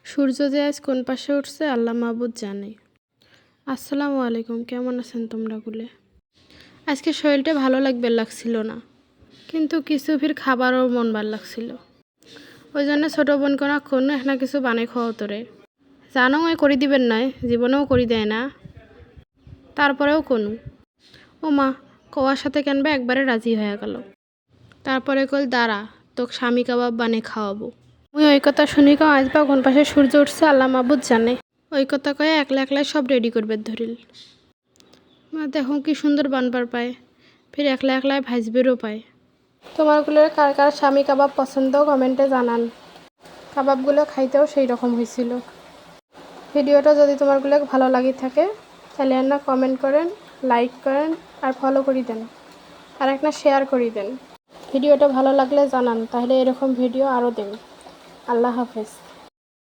সূর্য যে আজ কোন পাশে উঠছে আল্লাহ মাহবুদ জানে। আসসালামু আলাইকুম, কেমন আছেন তোমরা গুলে? আজকে শরীরটা ভালো লাগছিল না, কিন্তু কিছু ফির খাবারও মন ভাল লাগছিল। ওই জন্য ছোটো বোন কোনো এখানে কিছু বানাই খাওয়া তোরে জানো ওই করি দিবেন নয়, জীবনেও করি দেয় না। তারপরেও কোনো ও মা কওয়ার সাথে কেনবা একবারে রাজি হয়ে গেল। তারপরে কল দাঁড়া তোকে স্বামী কাবাব বানিয়ে খাওয়াবো। মুই ওই কথা শুনি কাও আজ বা কোন পাশে সূর্য উঠছে আল্লাহ মাহবুদ জানে। ওই কথা কয়ে একলা একলাই সব রেডি করবে ধরিল। মা দেখো কি সুন্দর বানবার পায়, ফির একলা একলাই ভাজবেরও পায়। তোমারগুলোর কার কার স্বামী কাবাব পছন্দ কমেন্টে জানান। কাবাবগুলো খাইতেও সেই রকম হয়েছিল। ভিডিওটা যদি তোমারগুলো ভালো লাগে থাকে তাহলে না কমেন্ট করেন, লাইক করেন আর ফলো করে দেন, আর একটা শেয়ার করে দেন। ভিডিওটা ভালো লাগলে জানান, তাহলে এরকম ভিডিও আরও দেন। আল্লাহ হাফেজ।